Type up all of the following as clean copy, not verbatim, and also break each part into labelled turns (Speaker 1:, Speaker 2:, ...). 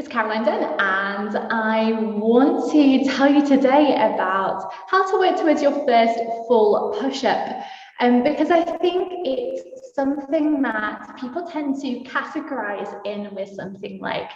Speaker 1: It's Caroline Dunn, and I want to tell you today about how to work towards your first full push-up, because I think it's something that people tend to categorize in with something like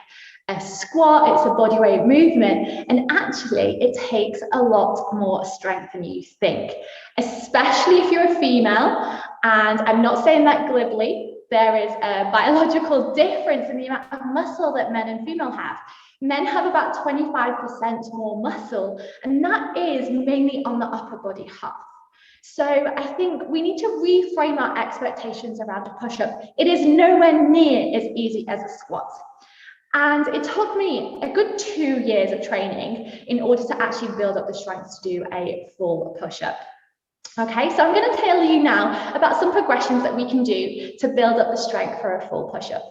Speaker 1: a squat. It's a body weight movement, and actually it takes a lot more strength than you think, especially if you're a female. And I'm not saying that glibly. There is a biological difference in the amount of muscle that men and female have. Men have about 25% more muscle, and that is mainly on the upper body half. So I think we need to reframe our expectations around a push-up. It is nowhere near as easy as a squat. And it took me a good 2 years of training in order to actually build up the strength to do a full push-up. Okay, so I'm going to tell you now about some progressions that we can do to build up the strength for a full push-up.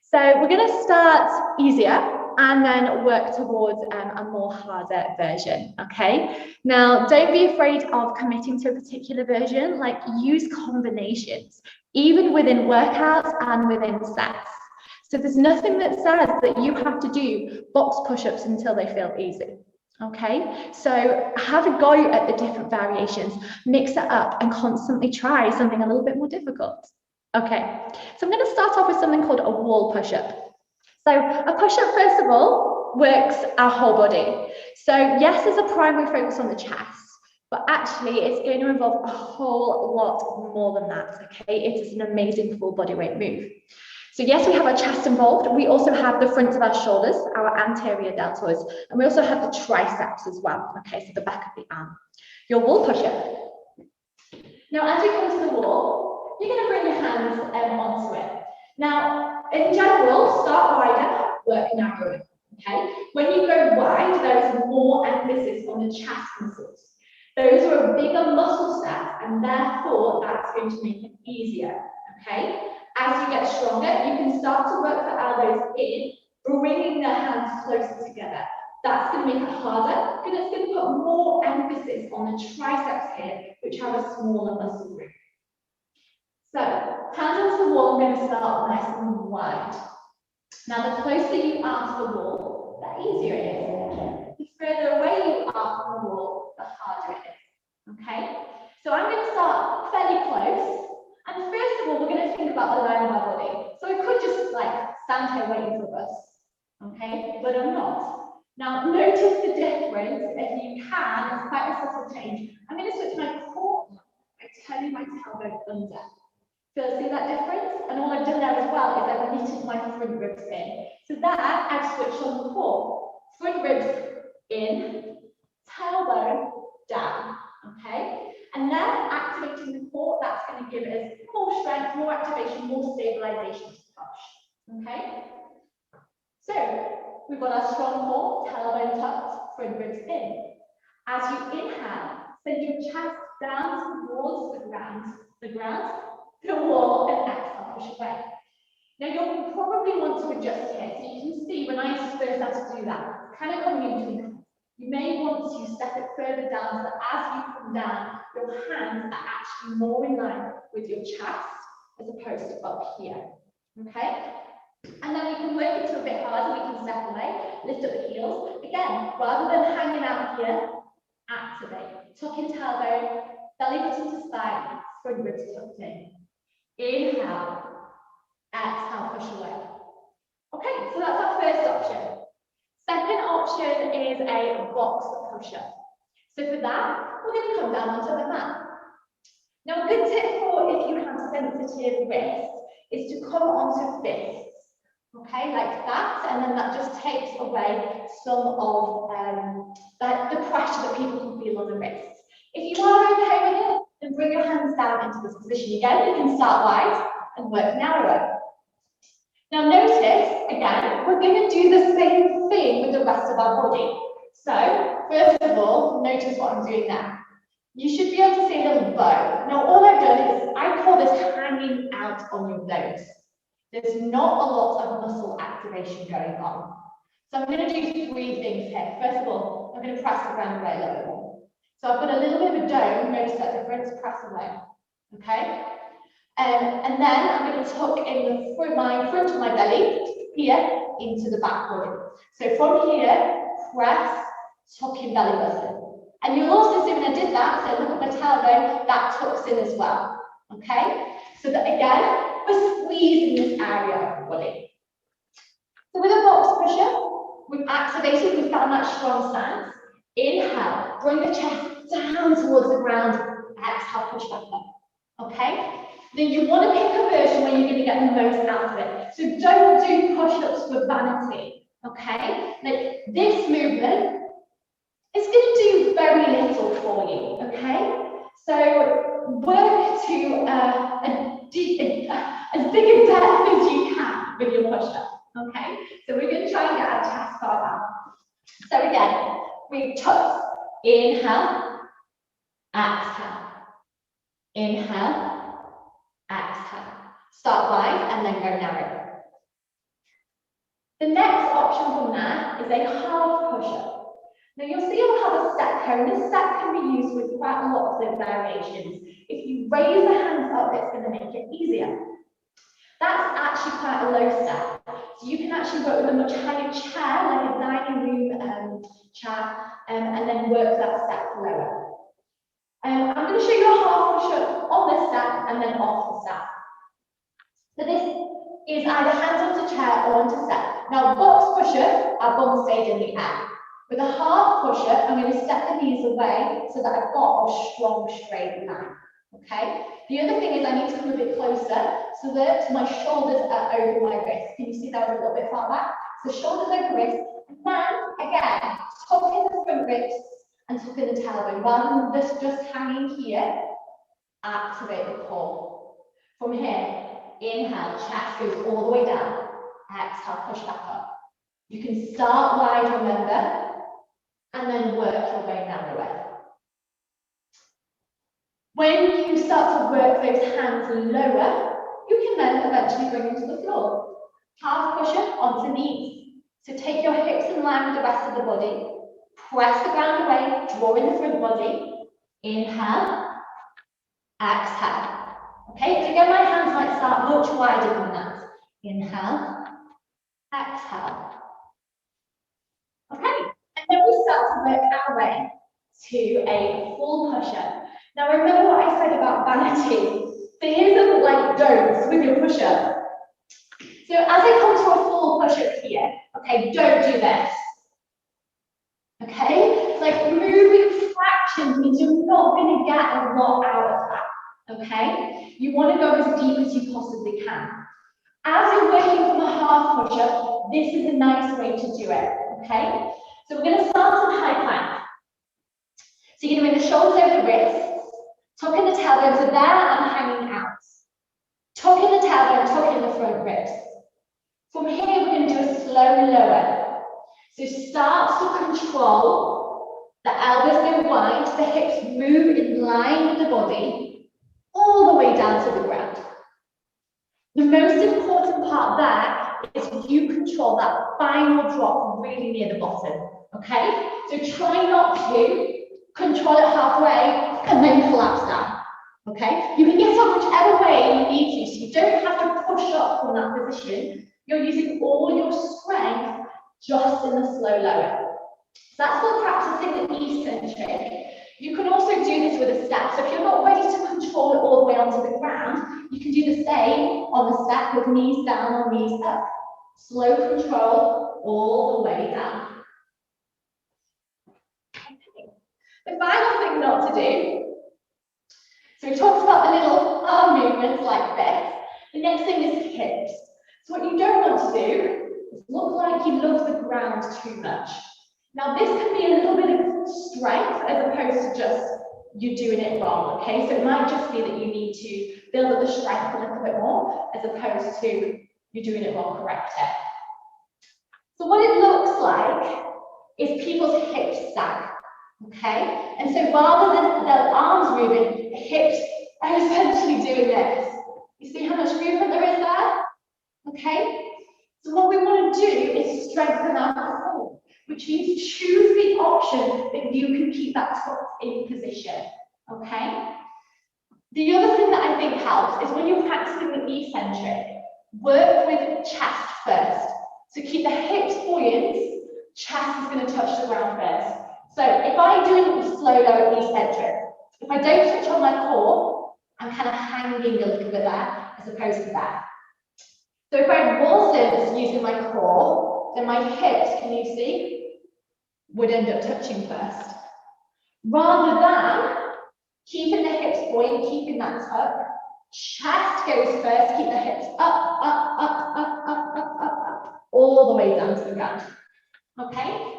Speaker 1: So we're going to start easier and then work towards a more harder version. Okay, now don't be afraid of committing to a particular version. Like, use combinations, even within workouts and within sets. So there's nothing that says that you have to do box push-ups until they feel easy. Okay, so have a go at the different variations, mix it up, and constantly try something a little bit more difficult. Okay, so I'm going to start off with something called a wall push-up. So a push-up, first of all, works our whole body. So yes, there's a primary focus on the chest, but actually it's going to involve a whole lot more than that. Okay, it is an amazing full body weight move. So yes, we have our chest involved. We also have the front of our shoulders, our anterior deltoids, and we also have the triceps as well. Okay, so the back of the arm. Your wall push-up. Now, as you come to the wall, you're going to bring your hands onto it. Now, in general, start wider, work narrower. Okay, when you go wide, there is more emphasis on the chest muscles. Those are a bigger muscle set, and therefore that's going to make it easier. Okay. As you get stronger, you can start to work the elbows in, bringing the hands closer together. That's going to make it harder because it's going to put more emphasis on the triceps here, which have a smaller muscle group. So, hands onto the wall, I'm going to start nice and wide. Now, the closer you are to the wall, the easier it is. The further away you are from the wall, the harder it is. Okay? So, I'm going to start fairly close. And first of all, we're going to think about the line of our body. So I could just like stand here waiting for us, okay? But I'm not. Now notice the difference. If you can, it's quite a subtle change. I'm going to switch my core by turning my tailbone under. See that difference? And all I've done there as well is I've knitted my front ribs in. So that I've switched on the core. Front ribs in, tailbone down, okay? And then activating the core, that's going to give us more strength, more activation, more stabilization to push. Okay? So we've got our strong core, tailbone tucked, front ribs in. As you inhale, send your chest down towards the ground, the wall, and exhale, push away. Now you'll probably want to adjust here. So you can see when I first had to do that, kind of coming in between. You may want to step it further down so that as you come down, your hands are actually more in line with your chest as opposed to up here. Okay? And then we can work it to a bit harder. We can step away, lift up the heels. Again, rather than hanging out here, activate. Tuck in tailbone, belly button to side, front ribs tucked in. Inhale, exhale, push away. Okay, so that's our first option. Second option is a box push-up. So for that, we're going to come down onto the mat. Now, a good tip for if you have sensitive wrists is to come onto fists. Okay, like that, and then that just takes away some of the pressure that people can feel on the wrists. If you are okay with it, then bring your hands down into this position again. You can start wide and work narrower. Now notice, again, we're going to do the same thing with the rest of our body. So, first of all, notice what I'm doing now. You should be able to see a little bow. Now, all I've done is, I call this hanging out on your nose. There's not a lot of muscle activation going on. So I'm going to do 3 things here. First of all, I'm going to press the ground away a little bit more. So I've got a little bit of a dome, notice that difference, press away. Okay? And then I'm going to tuck in the front of my belly, here into the back body. So from here, press, tuck in belly button. And you'll also see when I did that, so look at my tailbone, that tucks in as well. Okay? So that again, we're squeezing this area of the body. So with a box pusher, we've activated, we found that strong stance. Inhale, bring the chest down towards the ground. Exhale, push back up. Okay? Then you want to pick a version where you're going to get the most out of it. So don't do push-ups for vanity. Okay? Like this movement is going to do very little for you. Okay? So work to as big a depth as you can with your push-up. Okay? So we're going to try and get our chest far out. So again, we tuck. Inhale, exhale. Inhale, exhale. Start wide and then go narrow. The next option from that is a half push-up. Now you'll see I'll have a step here, and this step can be used with quite a lot of variations. If you raise the hands up, it's going to make it easier. That's actually quite a low step. So you can actually work with a much higher chair, like a dining room chair, and then work that step lower. I'm going to show you a half push-up on this step and then off the step. So this is either hands onto chair or onto step. Now, box push-up, our bum stays in the air. With a half push-up, I'm going to step the knees away so that I've got a strong straight line. Okay? The other thing is I need to come a bit closer so that my shoulders are over my wrists. Can you see that was a little bit far back? So shoulders over wrists. And then, again, tuck in the front ribs and tuck in the tailbone. Rather than this just hanging here, activate the core. From here, inhale, chest goes all the way down. Exhale, push back up. You can start wide, remember, and then work your way down the way. When you start to work those hands lower, you can then eventually bring them to the floor. Half push-up onto knees. So take your hips in line with the rest of the body. Press the ground away, draw in the front body. Inhale, exhale. Okay, so again, my hands might start much wider than that. Inhale, exhale. Okay, and then we start to work our way to a full push-up. Now remember what I said about vanity. So here's the like don'ts with your push-up. So as I come to a full push-up here, okay, don't do this. Okay, like moving fractions means you're not going to get a lot out of that. Okay, you want to go as deep as you possibly can. As you're working from a half push-up, this is a nice way to do it. Okay, so we're going to start on high plank. So you're going to bring the shoulders over the wrists, tuck in the tailbone, so there I'm hanging out. Tuck in the tailbone, tuck in the front ribs. From here, we're going to do a slow lower. So start to control, the elbows go wide, the hips move in line with the body, all the way down to the ground. The most important part there is you control that final drop really near the bottom, okay? So try not to control it halfway and then collapse down, okay? You can get up whichever way you need to, so you don't have to push up from that position. You're using all your strength just in the slow lower. So that's for practicing the eccentric. You can also do this with a step. So if you're not ready to control it all the way onto the ground, you can do the same on the step with knees down or knees up. Slow control all the way down. Okay. The final thing not to do, so we talked about the little arm movements like this. The next thing is hips. So what you don't want to do is look like you love the ground too much. Now this can be a little bit of strength as opposed to just you doing it wrong, okay? So it might just be that you need to build up the strength a little bit more as opposed to you doing it wrong, correct it. So what it looks like is people's hips sag, okay? And so rather than the arms moving, the hips are essentially doing this. You see how much movement there is there? Okay? So what we want to do is strengthen our core, which means choose the option that you can keep that tucked in position, okay? The other thing that I think helps is when you're practicing the eccentric, work with chest first. So keep the hips buoyant, chest is going to touch the ground first. So if I do it slow down eccentric, if I don't touch on my core, I'm kind of hanging a little bit there as opposed to that. So if I wasn't using my core, then my hips, can you see, would end up touching first. Rather than keeping the hips buoyant, keeping that tuck, chest goes first, keep the hips up, up, up, up, up, up, up, up, all the way down to the ground. Okay?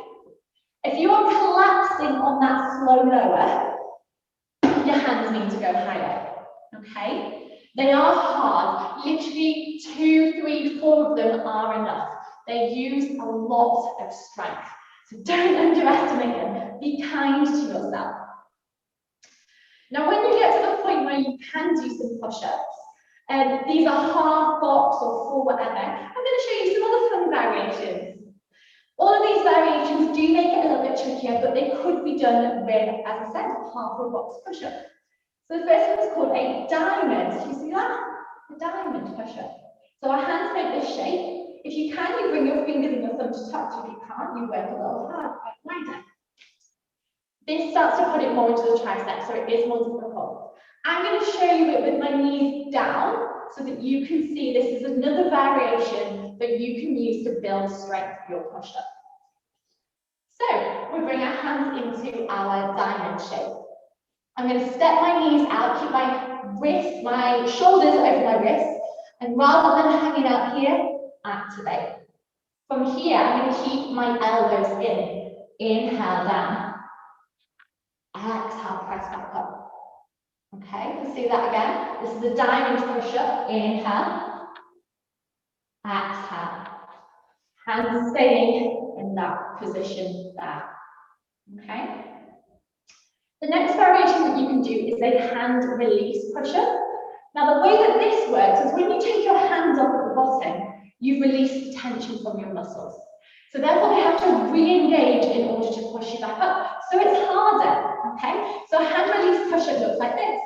Speaker 1: If you are collapsing on that slow lower, your hands need to go higher. Okay? They are hard. Literally 2, 3, 4 of them are enough. They use a lot of strength. So don't underestimate them. Be kind to yourself. Now, when you get to the point where you can do some push-ups, and these are half box or full whatever, I'm going to show you some other fun variations. All of these variations do make it a little bit trickier, but they could be done with, as I said, half a box push-up. So the first one is called a diamond. Do you see that? A diamond push-up. So our hands make this shape. If you can, you bring your fingers and your thumb to touch. If you can't, you work a little hard, quite wider. This starts to put it more into the tricep, so it is more difficult. I'm going to show you it with my knees down so that you can see this is another variation that you can use to build strength for your push-up. So we bring our hands into our diamond shape. I'm going to step my knees out, keep my shoulders over my wrists, and rather than hanging out here, activate. From here, I'm going to keep my elbows in. Inhale down. Exhale, press back up. Okay, let's do that again. This is a diamond push-up. Inhale. Exhale. Hands staying in that position there. Okay. The next variation that you can do is a hand release push-up. Now, the way that this works is when you take your hands off at the bottom, you release tension from your muscles. So therefore, they have to re-engage in order to push you back up. So it's harder, okay? So a hand release push-up looks like this.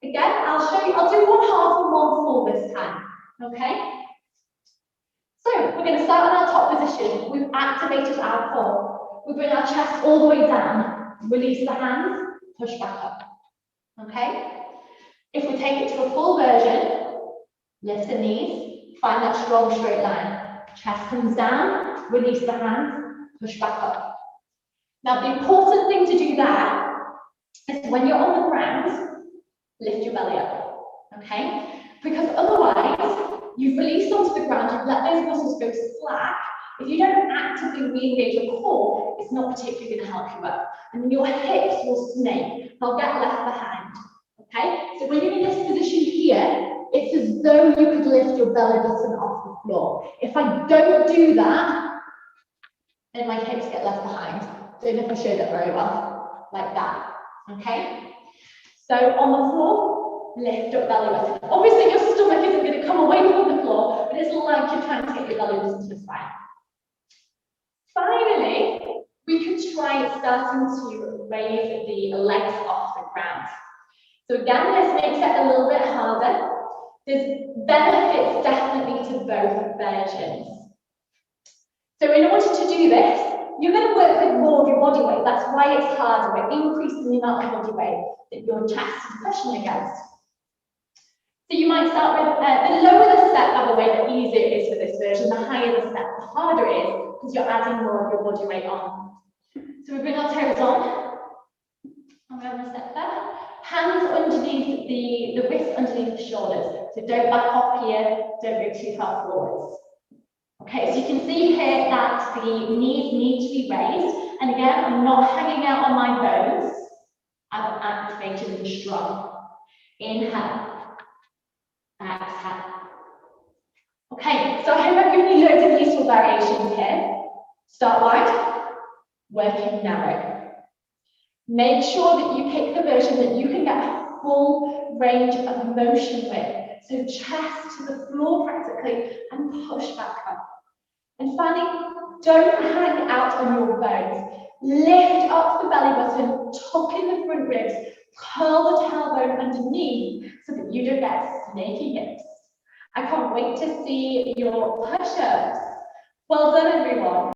Speaker 1: Again, I'll show you, I'll do one half and one full this time, okay? So we're going to start in our top position. We've activated our core. We bring our chest all the way down, release the hands, push back up, okay? If we take it to a full version, lift the knees, find that strong straight line. Chest comes down, release the hands, push back up. Now, the important thing to do there is when you're on the ground, lift your belly up, okay? Because otherwise, you've released onto the ground, you've let those muscles go slack. If you don't actively re-engage your core, it's not particularly going to help you up. And then your hips will snake, they'll get left behind, okay? So when you're in this position here, it's as though you could lift your belly button off the floor. If I don't do that, then my hips get left behind. Don't know if I showed that very well, like that, okay? So on the floor, lift up belly button. Obviously your stomach isn't going to come away from the floor, but it's like you're trying to get your belly button to the spine. Finally, we could try starting to raise the legs off the ground. So again, this makes it a little bit harder. There's benefits definitely to both versions. So in order to do this, you're going to work with more of your body weight. That's why it's harder. We're increasing the amount of body weight that your chest is pushing against. So you might start with, the lower the step, by the way, the easier it is for this version. The higher the step, the harder it is, because you're adding more of your body weight on. So we bring our toes on. And we're on the step there. Hands underneath the wrists underneath the shoulders. So don't back off here, don't go too far forwards. Okay, so you can see here that the knees need to be raised. And again, I'm not hanging out on my bones. I'm activated and strong. Inhale. Exhale. Okay, so I hope I've given you loads of useful variations here. Start wide, working narrow. Make sure that you pick the version that you can get a full range of motion with. So chest to the floor practically and push back up. And finally, don't hang out on your bones. Lift up the belly button, tuck in the front ribs, curl the tailbone underneath so that you don't get snaky hips. I can't wait to see your push-ups. Well done, everyone.